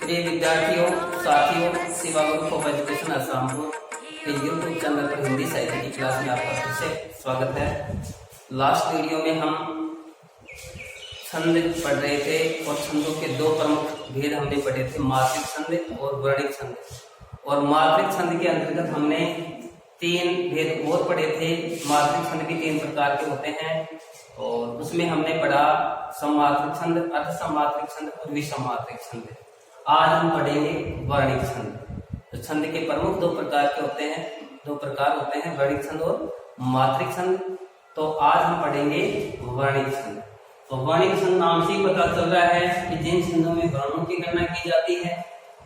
प्रिय विद्यार्थियों, साथियों, शिवा ग्रुप ऑफ एजुकेशन असरामपुर के यूट्यूब चैनल पर हिंदी साहित्य की क्लास में आपका फिर से स्वागत है। लास्ट वीडियो में हम छंद पढ़ रहे थे और छंदों के दो प्रमुख भेद हमने पढ़े थे, मात्रिक छंद और वर्णिक छंद। और मात्रिक छंद के अंतर्गत हमने तीन भेद और पढ़े थे। मात्रिक छंद भी तीन प्रकार के होते हैं और उसमें हमने पढ़ा सममात्रिक छंद, अर्ध सममात्रिक छंद और विषममात्रिक छंद। आज हम पढ़ेंगे वर्णिक छंद। तो छंद के प्रमुख दो प्रकार होते हैं, वर्णिक छंद और मात्रिक छंद। तो आज हम पढ़ेंगे वर्णिक छंद। तो वर्णिक छंद नाम से ही पता चल रहा है कि जिन छंदों में वर्णों की गणना की जाती है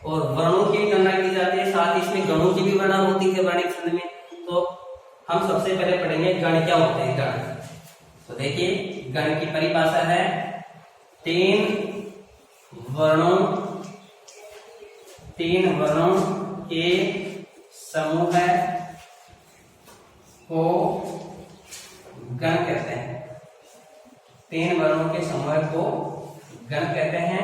और वर्णों की भी गणना की जाती है, साथ ही इसमें गणों की भी गणना होती है वर्णिक छंद में। तो हम सबसे पहले पढ़ेंगे गण क्या होते हैं। गण, तो देखिए गण की परिभाषा है तीन वर्णों के समूह को गण कहते हैं। तीन वर्णों के समूह को गण कहते हैं,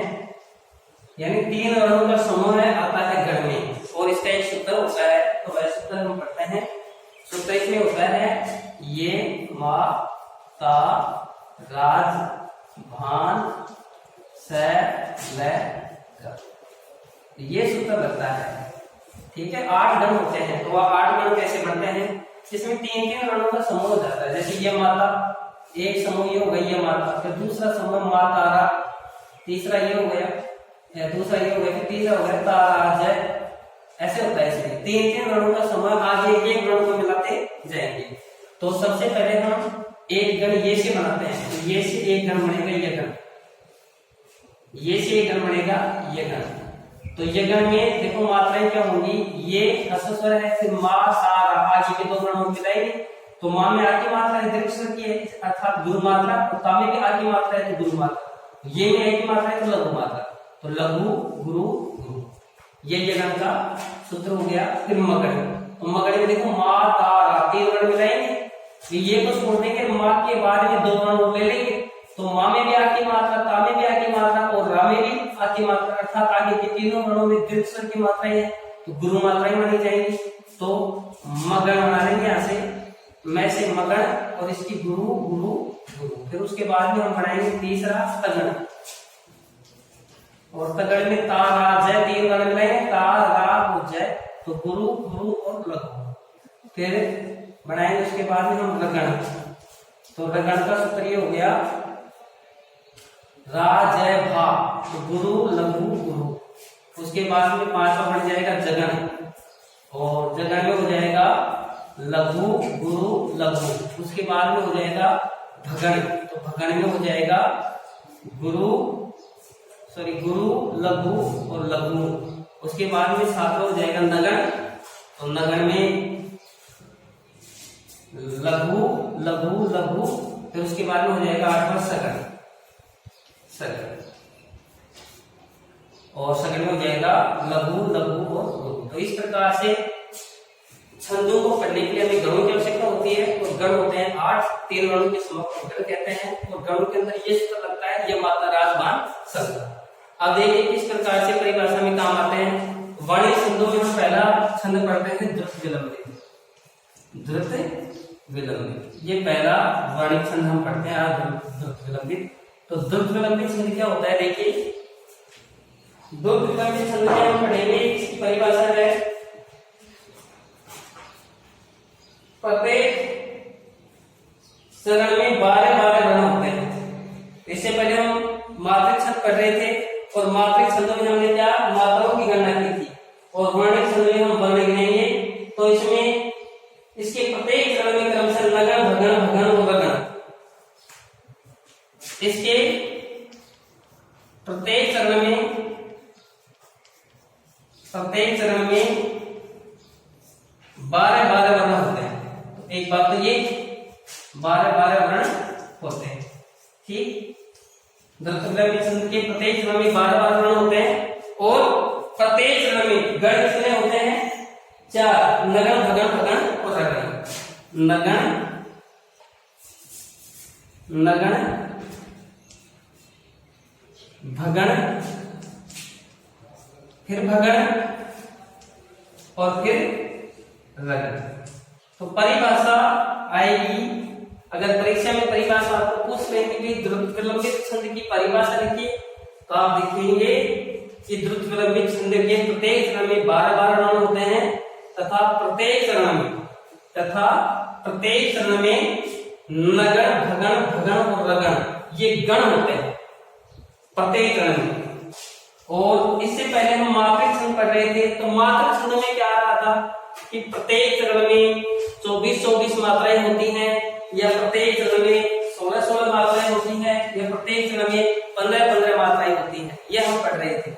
यानी तीन वर्णों का समूह आता है गण में और इसका एक सूत्र होता है। तो वह सूत्र हम पढ़ते हैं। सूत्र इसमें होता है ये मा ता राज भान स ल ग। ये सूत्र लगता है, ठीक है। 8 गण होते हैं। तो वह 8 गण कैसे बनते हैं, जिसमें तीन तीन वर्णों का समूह हो जाता है। जैसे ये माता, एक समूह ये हो गई ये माता, फिर दूसरा समूह मा तारा, तीसरा ये हो गया, दूसरा ये हो गया, फिर तीसरा हो गया तारा जय। ऐसे होता है। इसलिए तीन तीन वर्णों का समूह आगे एक गण को मिलाते जाएंगे। तो सबसे पहले हम एक गण ये से बनाते हैं। तो ये से एक गण बनेगा ये गण, ये से एक गण बनेगा ये गण। तो ये गण में देखो मात्राएं क्या होंगी, ये ह्रस्व स्वर है, फिर मा सा रा, आगे के दो गणों को मिलाएंगे। तो मा में आ की मात्रा है दीर्घ स्वर की है, अर्थात गुरु मात्रा, और ता में भी आ की मात्रा है तो गुरु मात्रा, ये में आ की मात्रा है तो लघु मात्रा। तो लघु गुरु गुरु, ये गण का सूत्र हो गया। फिर मगड़, तो मगड़ में देखो मा ता रा, तीन गण मिलाएंगे। तो ये तो छोड़ देंगे, माँ के बाद में दो गण और ले लेंगे। तो माँ में भी आ की मात्रा, ता में भी आ की मात्रा और रा में भी आ की मात्रा, अर्थात आगे के तीनों गणों में दीर्घ स्वर की मात्राएं है तो गुरु मात्राएं मानी जाएंगी। तो मगण बना लेंगे यहाँ से, मैं से मगण और इसकी गुरु गुरु गुरु। फिर उसके बाद में हम बनाएंगे तीसरा तगड़, और तगड़ में ता रा जय, तीन गण मिलाएंगे ता रा और जय, तो गुरु गुरु और लघु। फिर बनाएंगे उसके बाद में हम रगण। तो रगण का सूत्र ये हो गया रा जय भा, तो गुरु लघु गुरु। उसके बाद में पांचवा बन जाएगा जगन, और जगन में हो जाएगा लघु गुरु लघु। उसके बाद में हो जाएगा भगण, तो भगण में हो जाएगा गुरु लघु और लघु। उसके बाद में सातवां हो जाएगा नगण, तो नगण में लघु लघु लघु। फिर उसके बाद में हो जाएगा आठवां सगण, और सगण में हो जाएगा लघु लघु और लघु। तो इस प्रकार से छंदों को पढ़ने के लिए हमें गणों की आवश्यकता होती है। और गण होते हैं 8, तीन गणों के समूह को गण कहते हैं। और गणों के अंदर ये सूत्र लगता है ये माता राज भान स। अब देखिए किस प्रकार से परिभाषा में काम आते हैं। वर्णिक छंदों में हम पहला छंद पढ़ते हैं द्रुत विलंबित। द्रुत विलंबित ये पहला वर्णिक छंद हम पढ़ते हैं आज, द्रुत विलंबित। तो द्रुत विलंबित छंद क्या होता है, देखिए द्रुत विलंबित छंद में हम पढ़ेंगे, इसकी परिभाषा है प्रत्येक चरण में 12 वर्ण होते हैं। इससे पहले हम मात्रिक छंद पढ़ रहे थे और मात्रिक छंदों में हमने क्या मात्राओं की गणना की थी, और वर्णिक छंद में हम वर्ण गिनेंगे। तो इसमें इसके प्रत्येक चरण में क्रमशः लगन भगन भगन और रगण, इसके प्रत्येक चरण में 12 वर्ण होते हैं। तो एक बात तो ये 12 वर्ण होते हैं, ठीक। द्रुत विलंबित छंद के प्रत्येक चरण में 12 वर्ण होते हैं, और प्रत्येक चरण में गण कितने होते हैं, 4, नगण भगन भगन और रगण। नगण भगण फिर भगण और फिर रगड़। तो परिभाषा आएगी, अगर परीक्षा में परिभाषा आपको पूछ लेंगे कि द्रुत विलंबित छंद की परिभाषा लिखिए, तो आप देखेंगे कि द्रुत विलंबित छंद के प्रत्येक चरण में 12 रण होते हैं तथा प्रत्येक चरण में नगण, भगण, भगण और रगण ये गण होते हैं प्रत्येक चरण में। और इससे पहले हम मात्रिक छंद पढ़ रहे थे, तो मात्रिक छंद में क्या आ रहा था कि प्रत्येक चरण में 24-24 मात्राएं होती हैं, या प्रत्येक चरण में 16-16 मात्राएं होती हैं, या प्रत्येक चरण में 15-15 मात्राएं होती हैं, ये हम पढ़ रहे थे।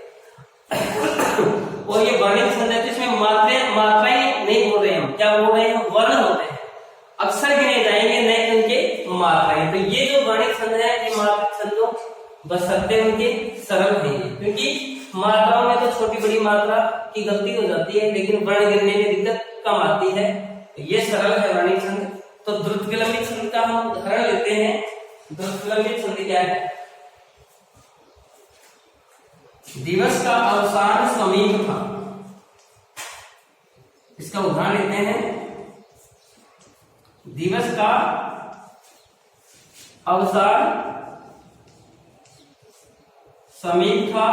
और ये वर्णित छंद है, तो इसमें मात्राएं नहीं बोल रहे हैं, हम क्या बोल रहे हैं, वर्ण होते हैं, अक्षर गिने जाएंगे, नहीं उनके मात्राएं। तो ये जो वर्णित छंद है, ये मात्रिक छंदों बशर्ते उनके सरल हैं, क्योंकि मात्राओं में तो छोटी बड़ी मात्रा की गलती हो जाती है, लेकिन वर्ण गिनने में दिक्कत कम आती है। तो ये सरल है वर्णित छंद। तो द्रुत विलंबित छंद का हम उदाहरण लेते हैं। द्रुत विलंबित छंद क्या है? दिवस का अवसान समीप था, इसका उदाहरण लेते हैं। दिवस का अवसान समीप था,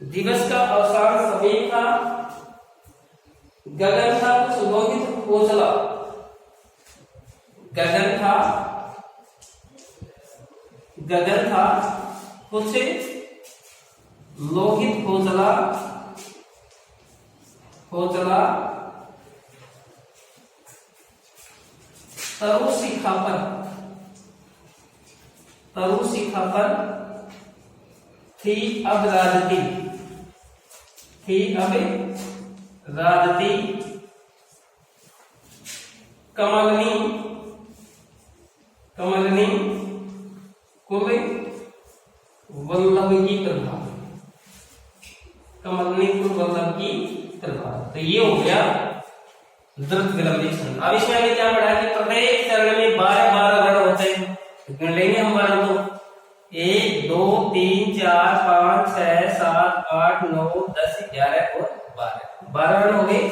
दिवस का अवसान समीप था, गगन था कुछ लोहित हो चला, गगन था कुछ लोहित हो चला, तरु शिखा पर थी अब राजती, कमलनी कुल वल्लभ की प्रभा, कमलनी कुल वल्लभ की प्रभा। तो ये हो गया द्रुत विलंबित छंद। अब इसमें हमें क्या पढ़ा कि प्रत्येक चरण में 12 वर्ण होते हैं, गिन लेंगे हम वर्ण को। 1 2 3 4 5 6 7 8 9 10 11 और 12 वर्ण हो गए।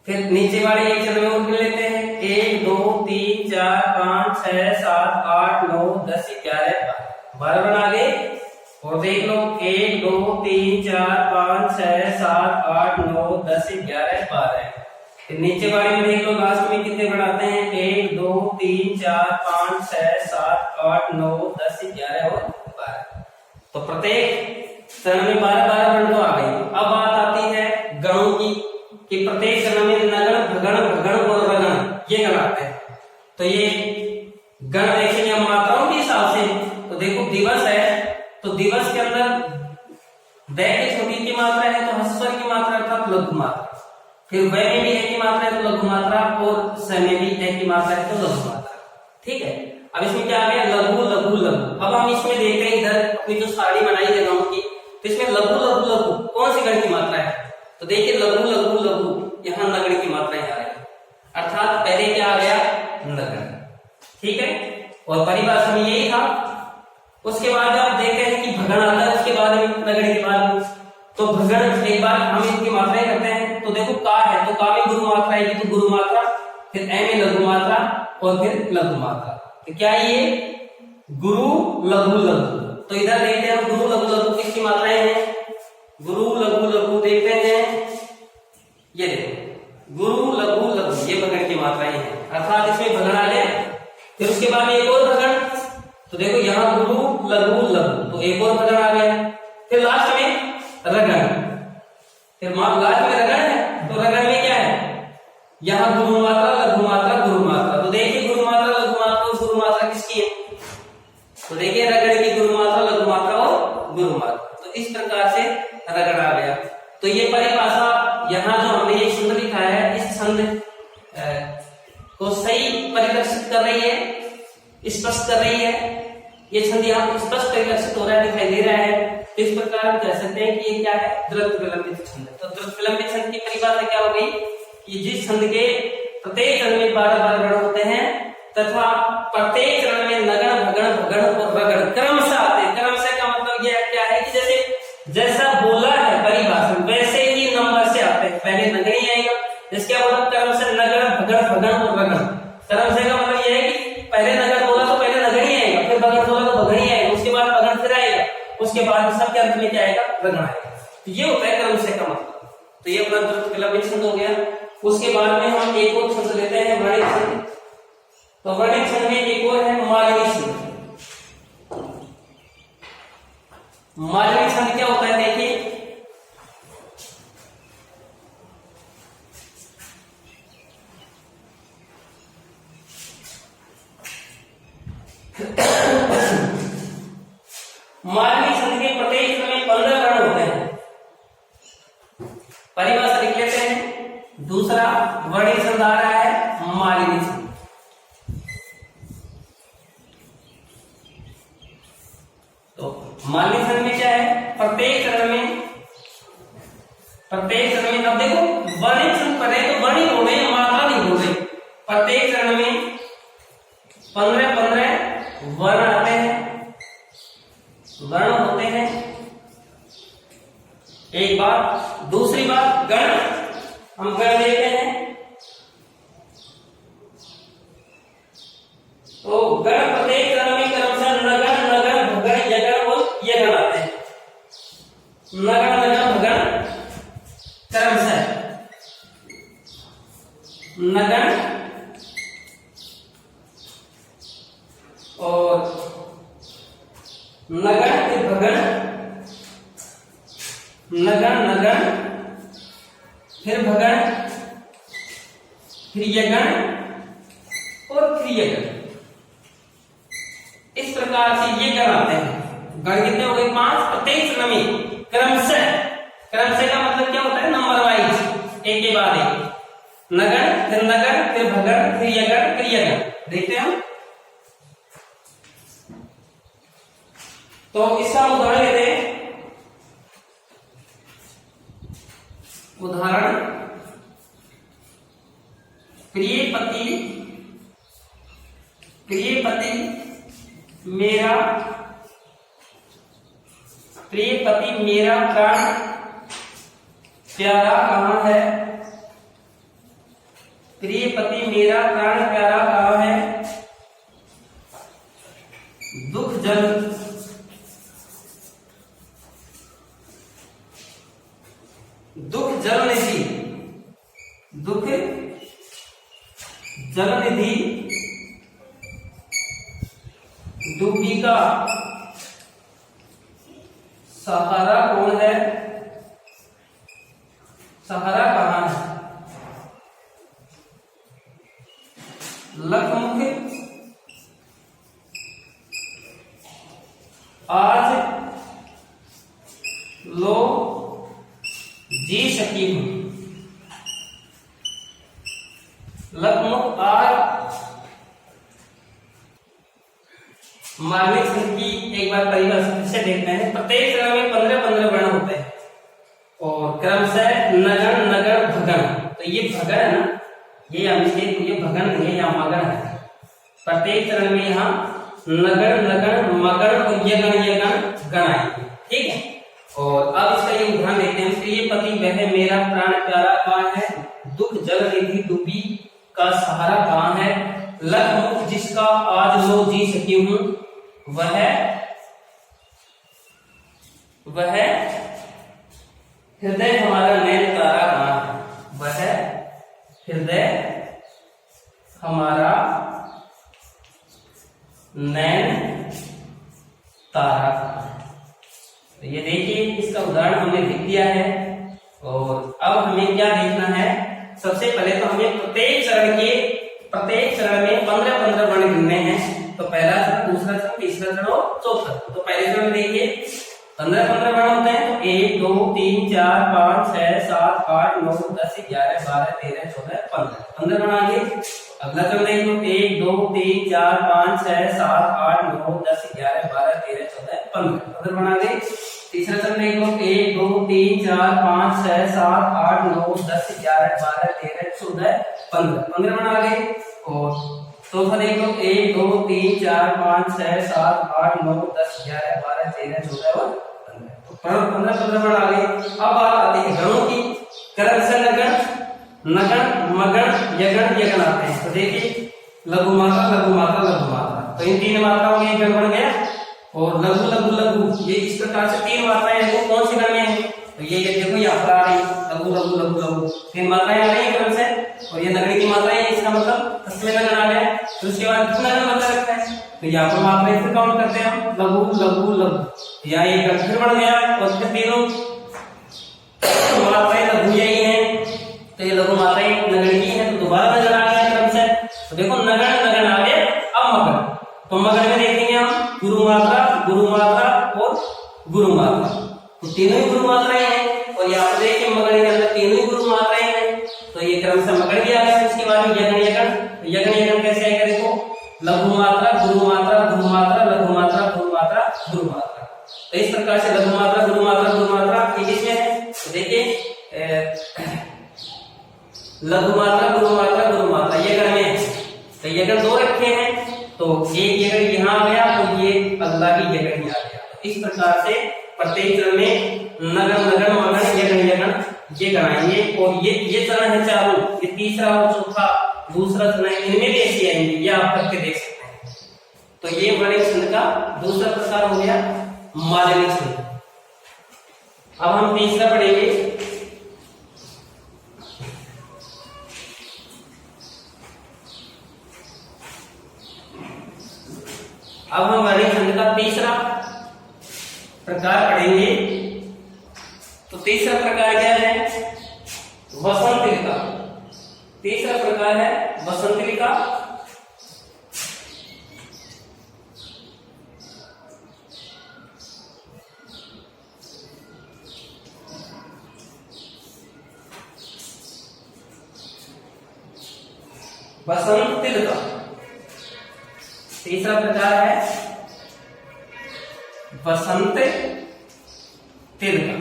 फिर नीचे वाले एक चरण में और गिन लेते हैं। 1 2 3 4 5 6 7 8 9 10 11 12 वर्ण आ गए। और देख लो 1 2 3 4 5 6 7 8 9 10 11 12। फिर नीचे वाले में देख लो लास्ट में कितने वर्ण आते हैं। 1 2 3 4 5 6 7 8 9 10 11 और 12। तो प्रत्येक चरण में 12 वर्ण तो आ गए। अब बात आती है गणों की, कि प्रत्येक चरण में नगण, भगण और रगण ये गण आते हैं। तो ये गण देखेंगे हम मात्राओं के हिसाब से। तो देखो दिवस है, तो दिवस के अंदर दै की छोटी की मात्रा है तो हस्वर की मात्रा अर्थात लघु मात्रा, फिर वै में भी है की मात्रा है तो लघु मात्रा, और स में भी है की मात्रा है तो लघु मात्रा। ठीक है। अब इसमें क्या आ गया, लघु लघु लघु। अब हम इसमें देखते हैं इधर अपनी जो सारणी बनाई है गणों की, तो इसमें लघु लघु लघु कौन सी गण की मात्रा है? तो देखिए लघु लघु लघु, यहाँ नगण की मात्रा आ रही है, अर्थात पहले क्या आ गया, नगण। ठीक है। और परिभाषा में यही था। उसके बाद आप देखते हैं कि भगण आता है उसके बाद में, नगण के बाद में। तो भगण एक बार हम इसकी मात्राएं करते हैं। तो देखो का है तो का में गुरु मात्रा आएगी, तो गुरु मात्रा, फिर ए में लघु मात्रा और फिर लघु मात्रा। तो क्या ये गुरु लघु लघु। तो इधर देखते हैं गुरु लघु लघु किसकी मात्राएं हैं, गुरु लघु लघु देखते हैं, ये देखो गुरु लघु लघु ये भगण की मात्राएं हैं, अर्थात इसमें भगण आ गया। फिर उसके बाद एक और भगण, तो देखो यहाँ गुरु लघु लघु, तो एक और भगण आ गया। फिर लास्ट में रगण, फिर लास्ट में रगण है, तो रगण में क्या है, यहाँ गुरु मात्रा लघु मात्रा गुरु मात्रा। तो देखिए गुरु मात्रा लघु मात्रा और गुरु मात्रा किसकी है, तो देखिए रगण की गुरु मात्रा लघु मात्रा और गुरु मात्रा। तो इस प्रकार से रगण आ गया। तो ये परिभाषा यहाँ जो हमने ये छंद लिखा है, इस छंद को सही परिलक्षित कर रही है, स्पष्ट कर रही है। ये छंद यहाँ स्पष्ट परिलक्षित हो रहा है, दिखाई दे रहा है। तो इस प्रकार हम कह सकते हैं कि ये क्या है, द्रुत विलंबित छंद। तो द्रुत विलंबित छंद की परिभाषा क्या हो गई कि जिस छंद के प्रत्येक चरण में 12 वर्ण होते हैं तथा प्रत्येक चरण में नगण भगण भगण और रगण क्रमशः आते हैं। क्रमशः का मतलब यह क्या है कि जैसे जैसा बोला है परिभाषा वैसे ही नंबर से आते हैं। पहले नगण ही आएगा, जिसके मतलब क्रमशः नगण भगण भगण और रगण। क्रमशः का मतलब यह है कि पहले नगण बोला तो पहले नगण ही आएगा, फिर भगण बोला तो भगण ही आएगा, उसके बाद भगण फिर आएगा, उसके बाद सबके अंत में क्या आएगा, रगण आएगा। तो ये होता है क्रमशः का मतलब। तो ये अपना द्रुतकलवित छंद हो गया। उसके बाद में हम एक और छंद लेते हैं वर्णित छंद। तो वर्णित छंद में एक और है मालवी छंद। मालवी छंद क्या होता है देखिए, मालवी छंद के प्रत्येक में 15 वर्ण होते हैं। परिभाषा लिख लेते हैं। दूसरा वर्णित छंद आ रहा है मालवी छंद। तो मालवी छंद में क्या है, प्रत्येक चरण में अब देखो वर्णित छंद पढ़े तो वर्णित हो गए, मात्रा नहीं हो गई। प्रत्येक चरण में 15 वर्ण आते हैं, वर्ण होते हैं। एक बात। दूसरी बात गण, हम गण लेते हैं। तो गण प्रत्येक चरण में क्रमशः नगण नगण भगण यगण और यगण आते हैं। नगण नगण भगण क्रमशः नगण और नगण फिर भगण, नगण नगण फिर भगण फिर यगण और फिर यगण। इस प्रकार से ये गण आते हैं। गण कितने हो गए, 5। प्रत्येक चरण में क्रमशः, क्रमशः का मतलब क्या होता है, नंबर वाइज, एक के बाद एक। नगण फिर भगण फिर यगण। देखते हैं हम। तो इसका उदाहरण लेते हैं। उदाहरण, प्रिय पति मेरा प्राण प्यारा कहाँ है। प्रिय पति मेरा प्राण प्यारा कहाँ है। दुख जल निधि डूबी का सहारा कौन है। सहारा कहाँ है। लखमुख आज लो जी सकी हूं। लखमुख आज मालवी छंद की एक बार परिभाषा से देखते हैं। प्रत्येक चरण में 15 वर्ण होते हैं और क्रमशः नगण नगण भगण। तो ये भगण है ना, ये ये भगन है या मगन है। प्रत्येक चरण में यहाँ नगण नगण मगण और यगण गण आएंगे, ठीक है। और अब इसका ये उदाहरण देखते हैं। प्रिय पति वह मेरा प्राण प्यारा कहाँ है। दुख जल निधि डूबी का सहारा कहाँ है। लखमुख जिसका आज लो जी सकी हूं, वह हृदय हमारा नैन तारा कहाँ है। वह हृदय हमारा नैन तारा कहाँ है। तो ये देखिए इसका उदाहरण हमने लिख दिया है। और अब हमें क्या देखना है, सबसे पहले तो हमें प्रत्येक चरण में 15 वर्ण गिनने हैं। तो पहला चरण, दूसरा चरण, तीसरा चरण और चौथा। तो पहले चरण में देखिए 15 वर्ण होते हैं। तो 1 2 3 4 5 6 7 8 9 10 11 12 13 14 15 वर्ण आ गए। अगला चरण देख लो 1 2 3 4 5 6 7 8 9 10 11 12 13 14 15 वर्ण आ गए। तीसरा चरण देख लो 1 2 3 4 5 6 7 8 9 10 11 12 13 14 15 वर्ण आ गए। और तो फिर देखो 1 2 3 4 5 6 7 8 9 10 11 12 13 14 और 15। तो 15 वर्ण आ गए। अब बात आती है गणों की। कर्म से लगन, नगण, मगण, यगण, यगण आते हैं। तो देखिए लघु मात्रा लघु मात्रा लघु मात्रा, तो इन तीन मात्राओं में गण बन गया। और लघु लघु लघु, ये इस प्रकार से तीन मात्राएं हैं। वो कौन सी गण में है? तो ये देखो यहाँ पर आ रही लघु लघु लघु लघु, तीन मात्राएं आ रही है क्रम से। और ये नगरी की मात्राएं, इसका मतलब तस्में लगन आ गया। तो उसके बाद कितना गण बचा रखता है? तो यहाँ पर मात्राएं फिर काउंट करते हैं हम, लघु लघु लघु, यहाँ ये गण फिर बढ़ गया। और फिर तीनों मात्राएं लघु यही है, तो ये लघु मात्राएं नगरी की है। तो दोबारा नगन आ गया क्रम से। तो देखो नगन नगन आ गया। अब मगन, तो मगन में देखेंगे हम गुरु मात्रा और गुरु मात्रा, तो तीनों ही गुरु मात्राएं हैं। और यहाँ पर देखिए मगन के अंदर तीनों ही गुरु मात्राएं हैं। तो ये क्रम से मगन भी आ गया। उसके बाद में यगन यगन, यगन यगन कैसे आएगा? देखो लघु मात्रा गुरु मात्रा गुरु मात्रा लघु मात्रा गुरु मात्रा गुरु मात्रा। तो इस प्रकार से लघु मात्रा गुरु मात्रा गुरु मात्रा किसमें है? तो देखिए लघु मात्रा गुरु मात्रा ये गण में है। तो ये गण दो रखे हैं, तो एक यगण यहाँ आ गया, तो ये अगला भी यगण आ गया। इस प्रकार से प्रत्येक चरण में नगन नगन मगन यगन यगन ये गणाएंगे। और ये चरण है चारों, ये तीसरा और चौथा दूसरा चरण है, इनमें भी ऐसे आएंगे, ये आप करके देख सकते हैं। तो ये वर्णिक छंद का दूसरा प्रकार हो गया माध्यमिक छंद। अब हम तीसरा पढ़ेंगे। अब हम वर्णिक छंद का तीसरा प्रकार पढ़ेंगे। तो तीसरा प्रकार क्या है? वसंतरिका। तीसरा प्रकार है वसंतरिका। वसंतरिका तीसरा प्रकार है वसंत तिलका,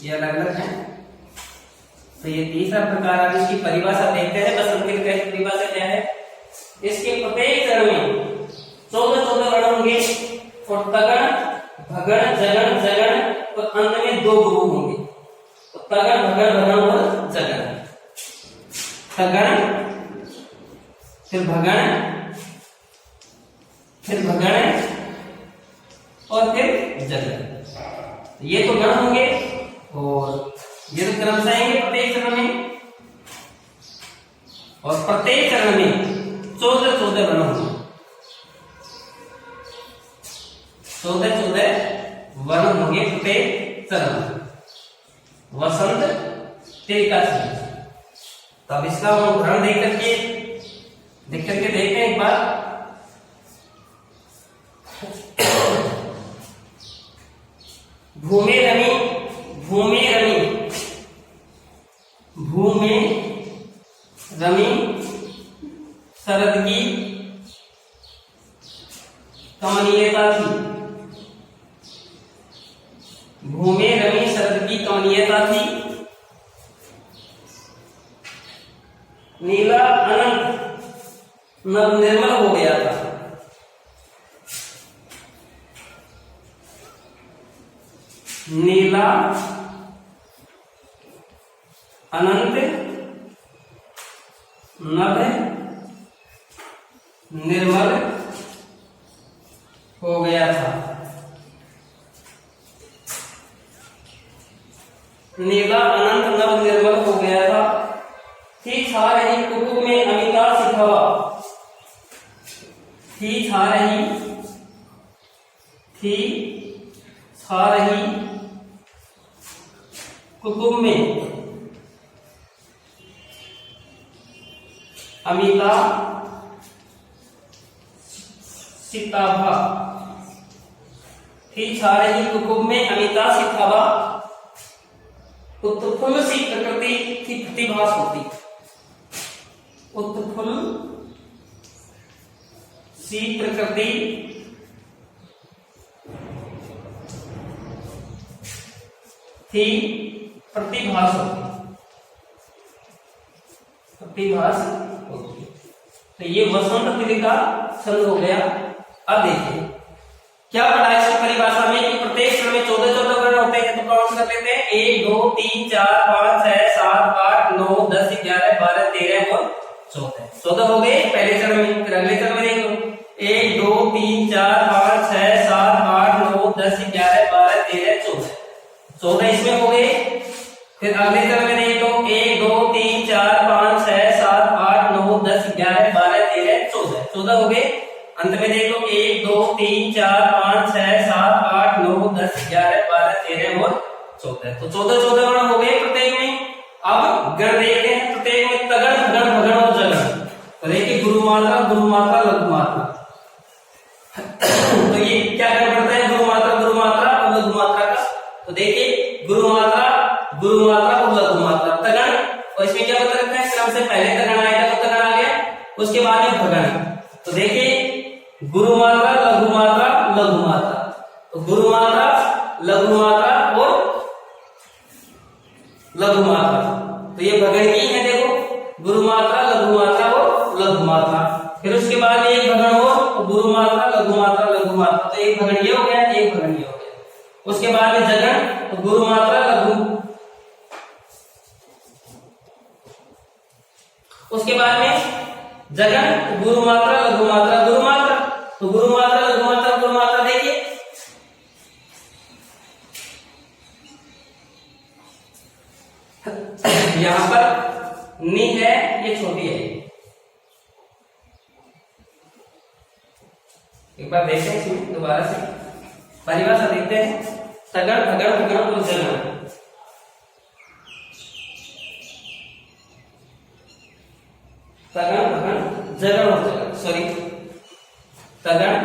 ये अलग अलग है। तो ये तीसरा प्रकार, अब इसकी परिभाषा देखते हैं। वसंत तिलका की परिभाषा क्या है? इसके प्रत्येक चरण में 14 वर्ण होंगे, और तगण भगण जगण जगण, और अंत में 2 गुरु होंगे। तो तगण भगण भगण और जगण, तगण फिर भगण फिर भगण और फिर जगन, ये तो गण होंगे। और ये तो क्रम से आएंगे प्रत्येक चरण में। और प्रत्येक चरण में 14 गण होंगे, 14 वर्ण होंगे प्रत्येक चरण में। वसंत तिलका छंद। तो अब इसका हम उदाहरण देख करके देखते हैं एक बार। भूमि रमी भूमि रमी भूमि रमी शरद की कमनीयता थी। भूमि रमी शरद की कमनीयता थी। नीला अनंत नव निर्मल हो गया था। नीला अनंत नभ निर्मल हो गया था। नीला अनंत नभ निर्मल हो गया था। थी छा रही कुकुब में अमिता सिखावा। थी छा रही कुकुब में अमिता सिताभा। थी छा रही कुकुब में अमिता सिताभा। उत्फुल्ल सी प्रकृति की प्रतिभास होती। उत्फुल्ल सी प्रकृति थी प्रतिभास होती। प्रतिभास होती। तो ये वसंत ऋतु का छंद हो गया। अब देखिए क्या पढ़ा है इसकी परिभाषा में कि प्रत्येक क्षण में 14 वर्ण होते हैं। तो काउंट कर लेते हैं 1 2 3 4 5 6 7 8 9 10 11 12 13 और 14 हो गए पहले चरण में। फिर अगले चरण में देख लो 1 2 3 4 5 6 7 8 9 10 11 12 13 14 इसमें हो गए। फिर अगले चरण में देख लो 1 2 3 4 5 6 7 8 9 10 11 12 13 14 हो गए। अंत में देख लो 1 2 3 4 5 6 7 8 9 10 11 12 13 और 14। तो 14 वर्ण हो गए प्रत्येक में। अब गण देखते हैं प्रत्येक में तगड़ भगण भगण और जगण। तो देखिए गुरु मात्रा लघु मात्रा। तो ये क्या गण पड़ता है गुरु मात्रा और लघु मात्रा का। तो देखिए गुरु मात्रा और लघु मात्रा तगण। और इसमें क्या बता रखा है क्रम से पहले तगण आएगा तो तगण आ गया, उसके बाद में भगण। तो देखिए गुरु मात्रा लघु मात्रा। तो गुरु मात्रा लघु मात्रा और लघु मात्रा। तो ये भगण की है देखो गुरु मात्रा लघु मात्रा और लघु मात्रा। फिर उसके बाद में एक भगण हो तो गुरु मात्रा लघु मात्रा। तो एक भगण ये हो गया एक भगण ये हो गया। उसके बाद में जगण तो गुरु मात्रा लघु। उसके बाद में जगन गुरु मात्रा लघु मात्रा गुरु मात्रा। तो गुरु मात्रा लघु मात्रा देखिए यहां पर नि है ये छोटी है। एक बार देखते हैं इसमें दोबारा से परिभाषा देखते हैं। तगड़ भगड़ भगड़ और जगन। तगड़ भगड़ जगड़ और जगन सॉरी तगड़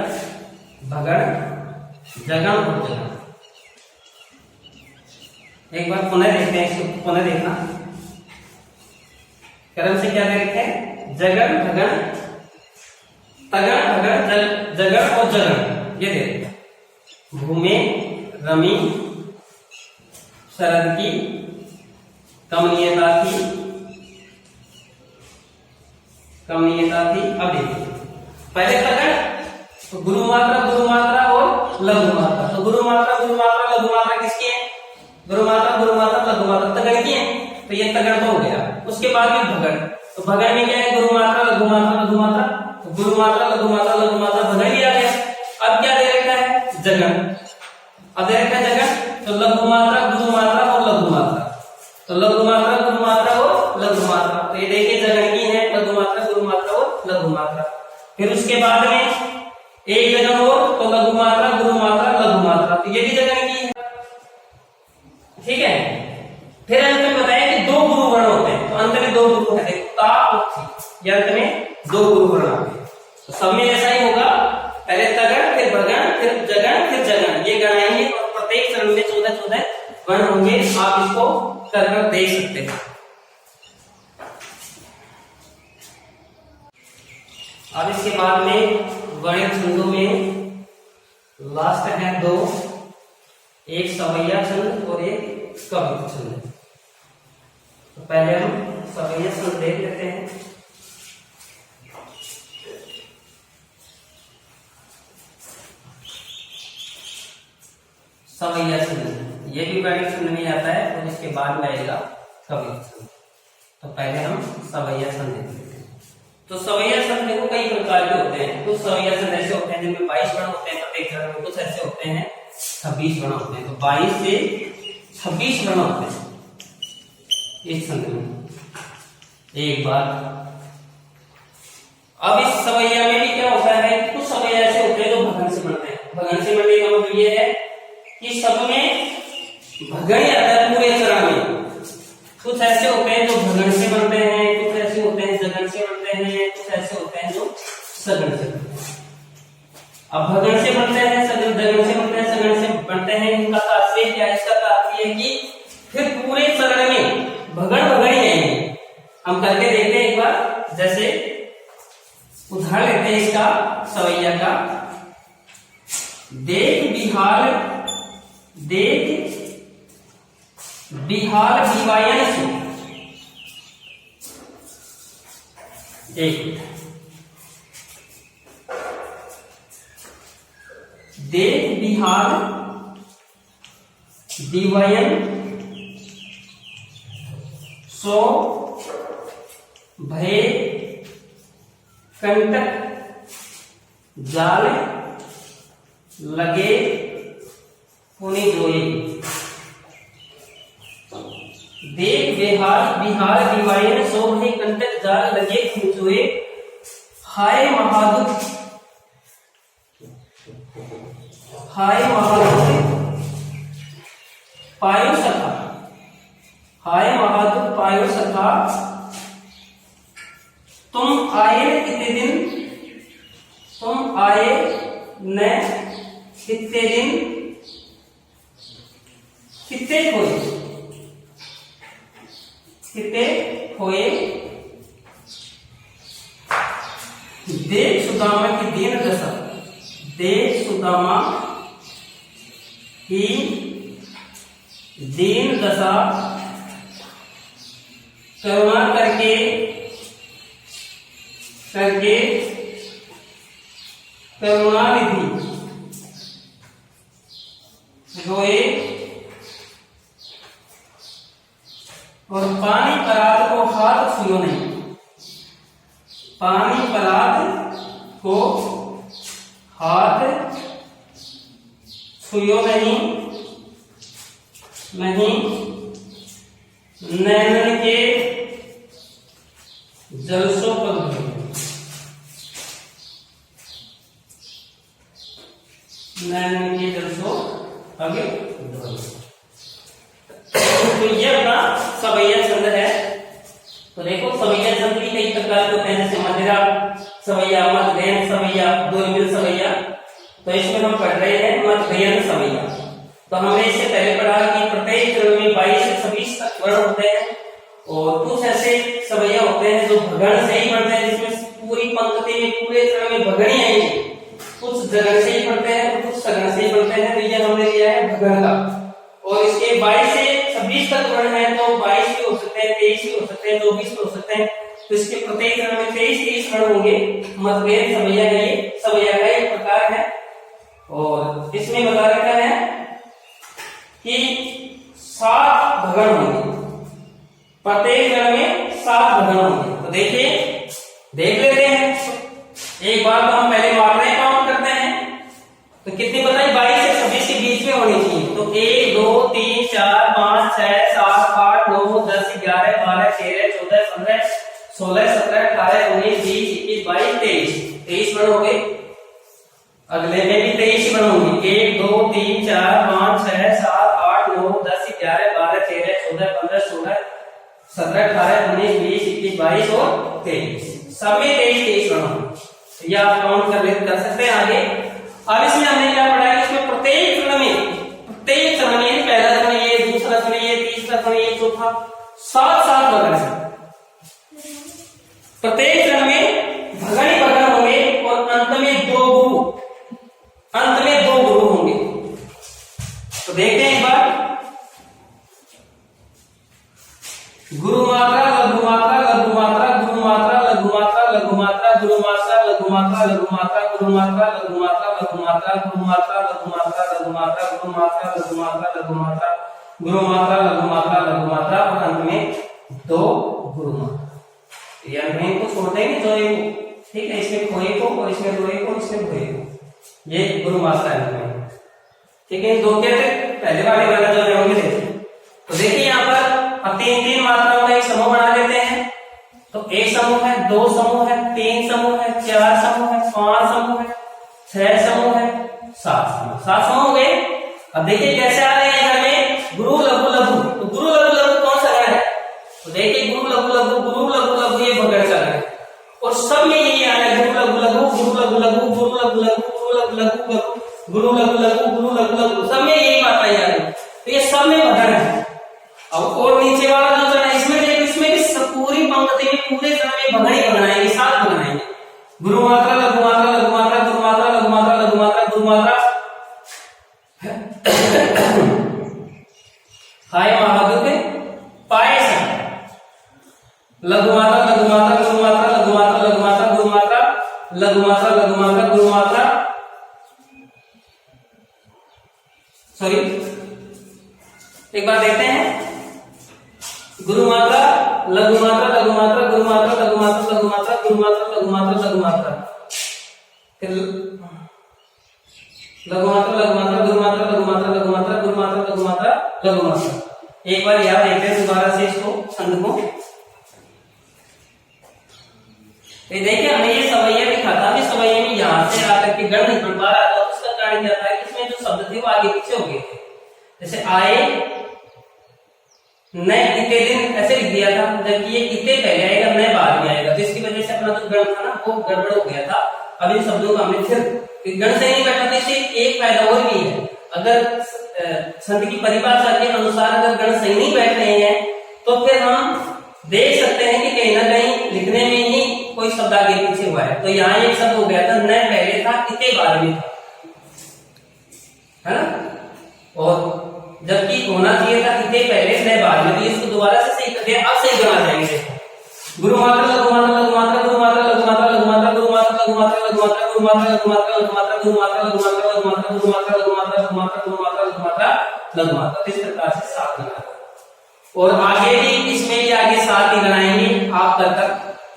भगड़ जगन और जगन। एक बार पुनः देखते हैं इसको पुनः देखना। क्रम से क्या दे रखे हैं जगन भगड़ तगड़ भगड़ जगड़ और जगन ये दे रखे हैं। भूमि रमी शरद की कमनीयता थी। अब देखिए पहले तगड़ तो गुरु मात्रा और लघु मात्रा। तो गुरु मात्रा लघु मात्रा किसकी है गुरु मात्रा लघु मात्रा तगड़ की है। तो ये तगड़ तो हो गया। उसके बाद में भगड़। तो भगड़ में क्या है गुरु मात्रा लघु मात्रा। तो गुरु मात्रा लघु मात्रा भगड़ भी आ गया। अब क्या दे रखा है जगन। अब दे रखा है जगन तो लघु मात्रा गुरु मात्रा और लघु मात्रा। तो लघु मात्रा गुरु मात्रा और लघु मात्रा। तो ये देखिए जगन की है लघु मात्रा गुरु मात्रा और लघु मात्रा। फिर उसके बाद में एक जगन हो तो लघु मात्रा गुरु मात्रा लघु मात्रा। तो ये भी जगन की है ठीक है। फिर अंत में बताया कि दो गुरु वर्ण होते हैं। तो अंत में दो गुरु है देखो ता और थी। ये अंत में दो गुरु वर्ण आते हैं। तो सब में ऐसा ही होगा पहले तगड़ फिर भगण फिर जगन ये गणाएंगे और प्रत्येक चरण में 14 वर्ण होंगे। आप इसको कर देख सकते हैं। अब इसके बाद में गणित छंदों में लास्ट है दो, एक सवैया छंद और एक कवित्व छंद। तो पहले हम सवैया छंद देख लेते हैं। सवैया छंद ये भी गणित छंद में आता है और इसके बाद में आएगा कवित्व छंद। तो पहले हम सवैया छंद देख लेते हैं। तो सवैया छंद देखो कई प्रकार के होते हैं। कुछ सवैया छंद ऐसे होते हैं जिनमें 22 वर्ण होते हैं प्रत्येक चरण में। कुछ ऐसे होते हैं 26 वर्ण होते हैं। तो 22 से 26 वर्ण होते हैं इस छंद में। एक बार अब इस सवैया में भी क्या होता है कुछ सवैया ऐसे होते हैं जो भगन से बनते हैं। भगन से बनने का मतलब ये है कि सब में भगन आता है पूरे चरण में। कुछ ऐसे होते हैं जो भगन से बनते हैं, कुछ ऐसे होते हैं जगन से बनते हैं, कुछ ऐसे होते हैं जो सगन से बनते हैं। अब भगन से बनते हैं जगन से बनते हैं सगन से बनते हैं। इनका तात्पर्य क्या है? इसका तात्पर्य है कि फिर पूरे चरण में भगन ही आएंगे। हम करके देखते हैं एक बार। जैसे उदाहरण लेते हैं इसका सवैया का। देख बिहार दिवायन से एक देख बिहार दिवायन सो भय कंटक जाल लगे पुनि जोए। देख बिहार दिवायन सो भय कंटक जाल लगे पुनि जोए। हाय महादुख पायो सखा, हाय महादुख पायो सखा, तुम आए कितने दिन, तुम आए न कितने दिन, कितने खोए, कितने खोए। देख सुदामा की दीन दशा, देख सुदामा की दीन दशा, करुणा करके करके करुणानिधि रोए। और पानी परात को हाथ छुओ नहीं, पानी परात को हाथ छुओ नहीं, नहीं नैनन के जलसों पर धोए, नैनन के जलसों आगे धोए। तो ये अपना सवैया छंद है। तो देखो सवैया छंद भी कई प्रकार के होते हैं, जैसे मदिरा सवैया, मध्ययन सवैया, दुर्मिल सवैया। तो इसमें हम पढ़ रहे हैं मध्ययन सवैया। तो हमने इससे पहले पढ़ा कि प्रत्येक चरण में 22 से 26 तक वर्ण होते हैं, और कुछ ऐसे सवैया होते हैं जो भगण से ही पढ़ते हैं, जिसमें पूरी पंक्ति में पूरे चरण में भगणी आएंगी। कुछ जगह से ही पढ़ते हैं और कुछ सगण से ही पढ़ते हैं। तो ये हमने लिया है भगण का। और इसके 22 से 26 तक वर्ण है, तो 22 भी हो सकते हैं, 23 भी हो सकते हैं, 24 भी हो सकते हैं। तो इसके प्रत्येक चरण में 23 वर्ण होंगे। मतभेद सवैया का ये सवैया का एक प्रकार है। और इसमें बता रखा है कि 7 भगण होंगे, प्रत्येक चरण में 7 भगण होंगे। तो देखिए, देख लेते हैं एक बार। तो हम पहले मात्राएं काउंट करते हैं। तो कितनी बताई, 22 से 26 के बीच में होनी चाहिए। तो 1 2 3 4 5 6 7 8 9 10 11 12 13 14 15 16 17 18 19 20 21 22 23 वर्ण हो गए। अगले में भी 23 वर्ण होंगे। 1 2 3 4 5 6 7 8 9 10 11 12 13 14 15 16 17 18 19 20 21 22 और 23, सब में 23 वर्ण होंगे। ये आप काउंट कर सकते हैं आगे। अब इसमें हमने क्या पढ़ा है, इसमें प्रत्येक चरण में पहला चरण ये, दूसरा चरण ये, तीसरा चरण ये, चौथा 7 भगण है। प्रत्येक चरण में भगण ही भगण होंगे और अंत में 2 गुरु होंगे। तो देखते हैं एक बार। गुरु मात्रा, लघु मात्रा, लघु मात्रा, गुरु मात्रा, लघु मात्रा, लघु मात्रा, गुरु मात्रा, लघु मात्रा, लघु मात्रा, गुरु मात्रा, लघु मात्रा, लघु मात्रा, गुरु मात्रा, लघु मात्रा, लघु मात्रा, गुरु मात्रा, लघु मात्रा, लघु मात्रा, गुरु मात्रा, लघु मात्रा, लघु मात्रा, और अंत में 2 गुरु मात्रा। ये अंत को छोड़ देंगे जो एक, ठीक है, इसमें खोए को और इसमें रोए को, इसमें भोए को, ये गुरु मात्रा है। ठीक है, 2 के पहले वाले वाला जो है होंगे। तो देखिए यहाँ पर अब 3 मात्राओं का एक समूह बना लेते हैं। तो 1 समूह है, 2 समूह है, 3 समूह है, 4 समूह है, 5 समूह है, 6 समूह है, 7 समूह हो गए। अब देखिए कैसे आ रहे हैं इधर में गुरु लघु लघु। तो गुरु लघु लघु कौन सा है? तो देखिए गुरु लघु लघु, गुरु लघु लघु ये भगण का है। और सब में यही आ रहा है, गुरु लघु लघु, गुरु लघु लघु, गुरु लघु लघु, गुरु लघु लघु, गुरु लघु लघु, गुरु लघु लघु, सब में यही मात्राएं आ रही है। तो ये सब में भगण है। अब और नीचे वाला जो चरण है, इसमें भी पूरी पंक्ति में पूरे चरण में भगण ही भगण आएंगे, 7 भगण आएंगे। गुरु मात्रा, लघु मात्रा, लघु मात्रा, गुरु मात्रा, लघु मात्रा, लघु मात्रा, गुरु मात्रा, हाय महादुख पाए लघु मात्रा, लघु मात्रा, गुरु मात्रा, लघु मात्रा, लघु मात्रा, गुरु मात्रा, लघु मात्रा, लघु मात्रा, गुरु मात्रा, लघु मात्रा लघु मात्रा गुरु मात्रा लघु मात्रा लघु मात्रा गुरु मात्रा लघु मात्रा लघु मात्रा, फिर लघु मात्रा लघु मात्रा गुरु मात्रा लघु मात्रा लघु मात्रा गुरु मात्रा लघु मात्रा लघु मात्रा। एक बार याद देखते हैं दोबारा से इसको छंद को। देखिए हमें ये सवैया लिखा था, अभी सवैया में यहाँ से आकर के गण नहीं बन पा रहा था, उसका कारण क्या था कि इसमें जो शब्द थे वो आगे पीछे हो गए थे। जैसे आए नए इतने दिन ऐसे लिख दिया था, जबकि ये इतने पहले आएगा नए बाद में आएगा, तो इसकी वजह से अपना जो गण था ना वो गड़बड़ हो गया था। अब इन शब्दों का हमने फिर गण से नहीं बैठा, तो इससे एक फायदा और भी है, अगर छंद की परिभाषा के अनुसार अगर गण सही नहीं बैठ रहे हैं तो फिर हम देख सकते हैं कि कहीं ना कहीं लिखने में ही कोई शब्द आगे पीछे हुआ है। तो यहाँ एक शब्द हो गया था न पहले था इतने बाद में था, है ना, और जबकि होना चाहिए था इतने पहले न बाद में, तो इसको दोबारा से सही करते हैं। अब सही करना चाहिए गुरु मात्रा लघु मात्रा लघु मात्रा गुरु मात्रा लघु मात्रा लघु मात्रा गुरु मात्रा लघु मात्रा लघु मात्रा गुरु मात्रा लघु मात्रा लघु मात्रा गुरु मात्रा लघु मात्रा लघु मात्रा गुरु मात्रा लघु मात्रा लघु मात्रा गुरु मात्रा लघु मात्रा लघु मात्रा, इस प्रकार से 7 गण। और आगे भी इसमें भी आगे 7 ही बनाएंगे, आप तब तक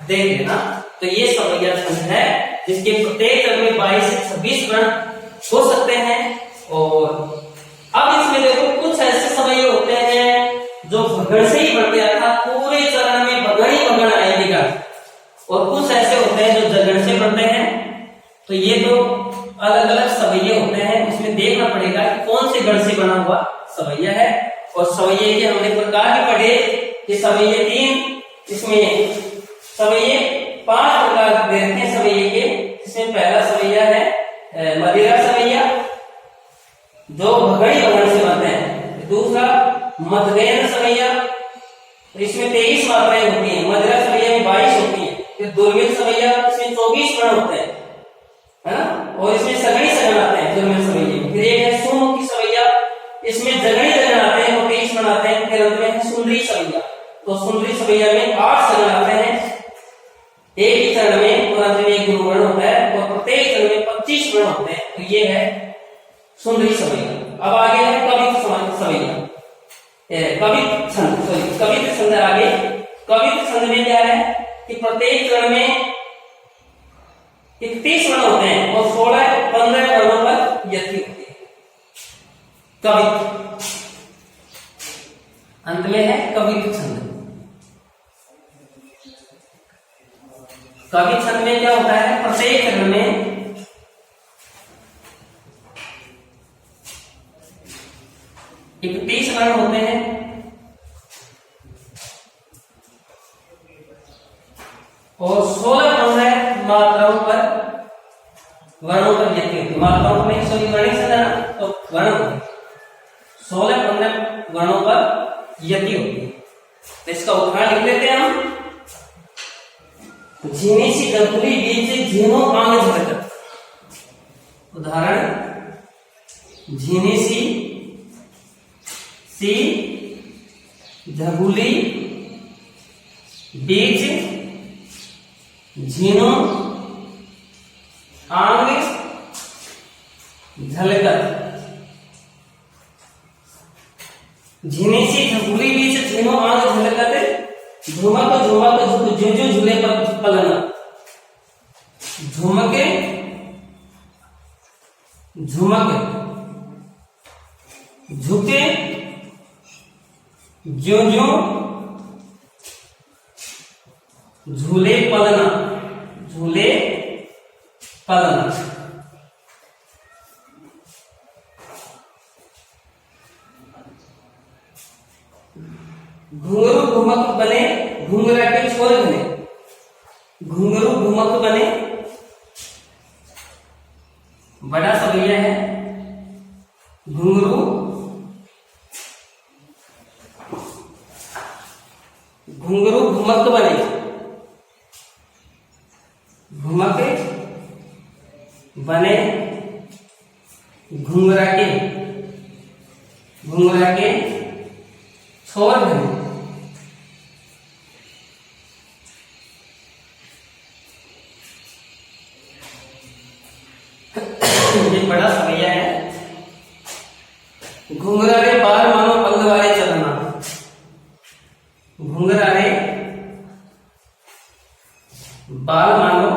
देख लेना। तो ये सवैया छंद है जिसके प्रत्येक चरण में 22 से 26 गण हो सकते हैं। और अब इसमें देखो कुछ ऐसे सवैये होते हैं जो भगण से ही बन गया था, पूरे चरण में भगण ही भगण आएगा, और कुछ ऐसे होते हैं जो जगण से बनते हैं। तो ये तो अलग अलग सवैये होते हैं, उसमें देखना पड़ेगा कि कौन से गण से बना हुआ सवैया है। और सवैये के हमने प्रकार भी पढ़े कि सवैये 3, इसमें सवैये 5 प्रकार दे रखे हैं सवैये के। इसमें पहला सवैया है मदिरा सवैया जो भगड़ी भगण से बनते हैं। दूसरा मदगयन सवैया, इसमें 23 मात्राएं होती हैं, मदिरा सवैया में 22 होती है। फिर दुर्मिल सवैया, इसमें 24 गण होते हैं, है ना, और इसमें सगड़ी सगण आते हैं दुर्मिल सवैया। फिर एक है सुमुखी सवैया, इसमें जगड़ी जगण आते हैं, वो 23 गण आते हैं। फिर अंत में है सुंदरी सवैया, तो सुंदरी सवैया में 8 सगण आते हैं एक ही चरण में, और अंत में एक गुरु गण होता है, और प्रत्येक चरण में 25 गण होते हैं। तो ये है सुंदरी सवैया। अब आगे है कवित सवैया, कवित छंद, कवित छंद। आगे कवित छंद में क्या है कि प्रत्येक चरण में 31 गण होते हैं और 16-15 गणों पर यति होती है। कवित अंत में है कवित छंद। कवित छंद में क्या होता है, प्रत्येक चरण में 31 गण होते हैं और 16-15 मात्राओं पर वर्णों पर यति होती है। मात्राओं में सभी वर्णिक सदा तो वर्ण 16-15 वर्णों पर यति होती है। तो इसका उदाहरण लिख लेते हैं हम। झीनी सी गंगुली बीच झीनो आंग झलकत। उदाहरण झीनी सी झगुली बीच झीनो आंग झलकत। झीनी सी झगुली बीच झीनो आंग झलकत। झुमक झुमक झुझु झूले पर पलना। झुमके झुमक झुके ज्यों ज्यों झूले पलना। झूले पलना। घुंघरू घुमक बने घुंघरा के छोर बने। घुंघरू घुमक बने बड़ा सवैया है। घुंघरू घुंघरू घुमक बने। घुमक बने घुंघरा के छोर बने। ये बड़ा सवैया है। घुंघरा रे बार मानो पल्लवारे चलना। घुंघरा रे बाल मानो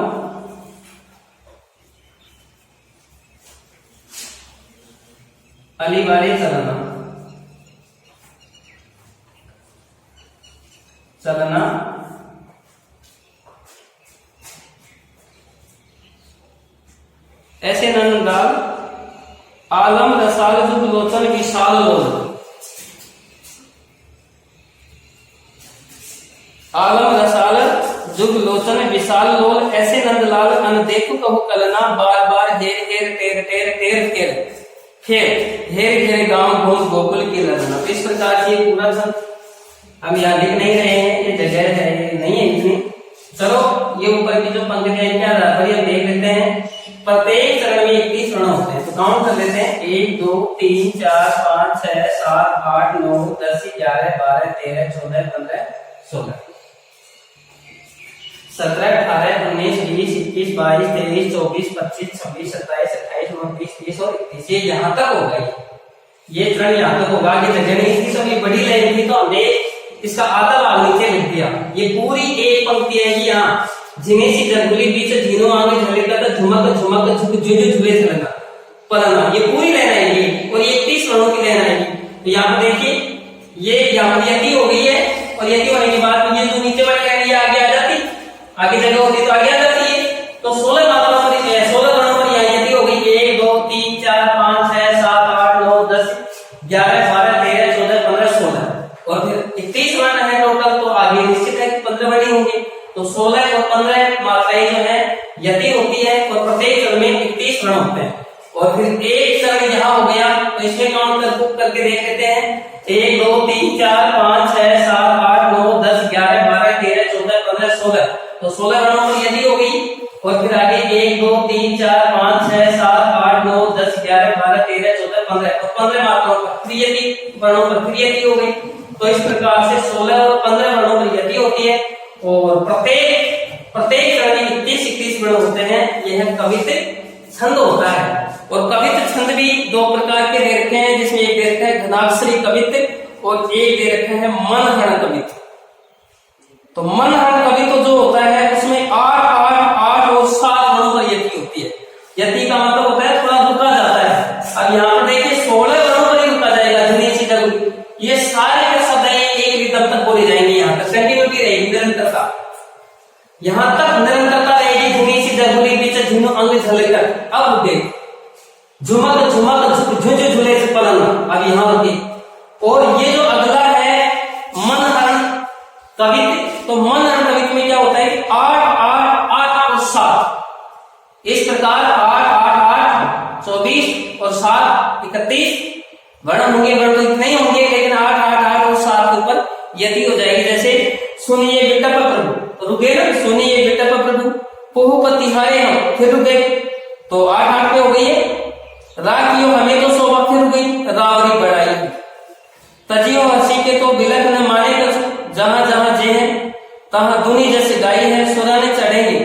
अली वाले चलना, चलना ऐसे नंदलाल आलम रसाल जुग लोचन विशाल लोल, आलम रसाल जुग लोचन विशाल लोल, ऐसे नंदलाल अन देखो कहू कलना, बार बार हेर हेर टेर टेर टेर टेर खेर हेर हेर गांव घूम गोकुल की ललना। तो इस प्रकार से पूरा छंद हम यहाँ लिख नहीं रहे हैं, ये जगह है ये नहीं है इतनी। चलो ये ऊपर की जो पंक्तियां क्या हम देख लेते हैं। प्रत्येक चरण में 31 वर्ण होते हैं, तो काउंट कर लेते हैं 1 2 3 4 5 6 7 8 9 10 11 12 13 14 15 16 17 18 19 20 21 22 23 24 25 26 27 28 29 30 और 31। ये यहाँ तक होगा, ये चरण यहाँ तक होगा। कि जगह नहीं इसकी सबकी बड़ी लाइन थी तो हमने इसका आधा भाग नीचे लिख दिया। ये पूरी एक पंक्ति है, यहाँ जिन्हें सी जंगली बीच झीनों आगे झलेगा तो झुमक झुमक झुक झुझ झुले झलना पलना, ये पूरी लाइन आएगी और ये 31 वर्णों की लाइन आएगी। तो यहाँ पर देखिए ये यहाँ पर यति हो गई है, और यति होने के बाद ये जो नीचे वाली लाइन ये आगे आ जाती, आगे जगह होती तो आगे आ जाती है। तो 16 मात्राओं पर 16 वर्णों पर यहाँ यति हो गई 1 2 3 4 5 6 7 8 9 10 11 12 13 14 15 16 और फिर 31 वर्ण है टोटल। तो आगे निश्चित है कि 15 वर्ण होंगे, तो 16 और 15 मात्राएं जो है यति होती है और प्रत्येक चरण में 31 वर्ण होते हैं। और फिर एक चरण यहाँ हो गया, तो इसमें काउंट करके देख लेते हैं 1 2 3 4 5 6 7 8 9 10 11 12 13 14 15 16। तो 16 वर्णों पर यदि हो गई और फिर आगे 1 2 3 4 5 6 7 8 9 10 11 12 13 14 15 तो 15 मात्राओं पर फिर यदि वर्णों पर फिर यदि हो गई। तो इस प्रकार से 16 और 15 वर्णों पर यदि होती है और प्रत्येक चरण में 31 वर्ण होते हैं। यह कवित छंद होता है। और कवित छंद भी दो प्रकार के दे रखे हैं, जिसमें एक दे रखा है घनाक्षरी कवित और एक दे रखा है मनहरण कवित। तो मनहरण कवित तो जो होता है उसमें 8 8 8 और 7 वर्णों पर यति होती है। यति का मतलब होता है थोड़ा रुका जाता है। अब यहाँ पर देखिए 16 वर्णों पर ही रुका जाएगा, धनी सी जगह ये सारे के शब्द एक रिदम तक बोले जाएंगे। यहाँ तक कंटिन्यूटी रहेगी, निरंतरता, यहाँ तक निरंतरता रहेगी। धनी सी जगुली बीच झुनो अंग झलकर अब देख झुमक झुमक झुक झुझ झुले से पलना, अब यहाँ होती। और ये जो अगला है मनहरण कवित, तो मनहरण कवित में क्या होता है 8 8 8 और 7 इस प्रकार 8 8 8 24 और 7 31 वर्ण होंगे। वर्ण तो इतने ही होंगे, लेकिन 8 8 8 और 7 के ऊपर यति हो जाएगी। जैसे सुनिए विटप प्रभु, रुके ना, सुनिए विटप प्रभु पोहुपति हारे हम, फिर रुके तो 8 8 पे हो गई है। राखियो हमें तो शोभा, फिर रुक गई रावरी बढ़ाई। तजियो हसी के तो बिलख न माने कछु, जहां जहां जे है तहां दुनी जैसे गाई है। सुरा न चढ़ेंगे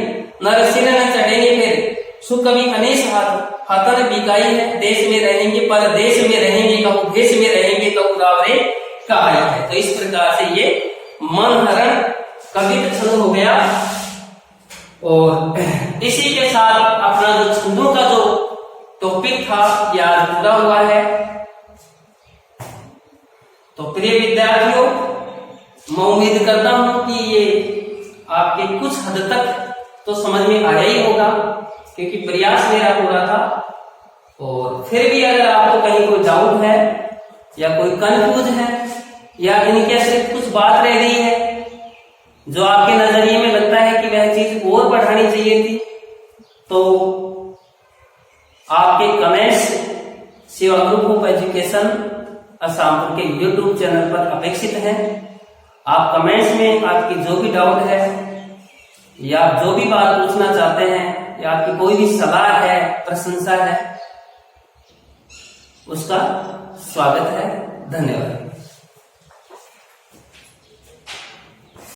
नरसिर न चढ़ेंगे, फिर सुकवि अनेस हाथन बिकाई है। देश में रहेंगे पर देश में रहेंगे, कहूँ देश में रहेंगे कहूँ रावरे कहाई है। तो इस प्रकार से ये मनहरण कवित छंद हो गया। और इसी के साथ अपना जो छंदों का जो टॉपिक था यह पूरा हुआ है। तो प्रिय विद्यार्थियों, मैं उम्मीद करता हूं कि ये आपके कुछ हद तक तो समझ में आया ही होगा, क्योंकि प्रयास मेरा पूरा था। और फिर भी अगर आपको कहीं कोई डाउट है या कोई कंफ्यूज है या इनके से कुछ बात रह गई है जो आपके नजरिए में लगता है कि वह चीज और बढ़ानी चाहिए थी, तो आपके कमेंट्स सेवा ग्रुप ऑफ एजुकेशन असमपुर के YouTube चैनल पर अपेक्षित है। आप कमेंट्स में आपकी जो भी डाउट है या आप जो भी बात पूछना चाहते हैं या आपकी कोई भी सलाह है, प्रशंसा है, उसका स्वागत है। धन्यवाद।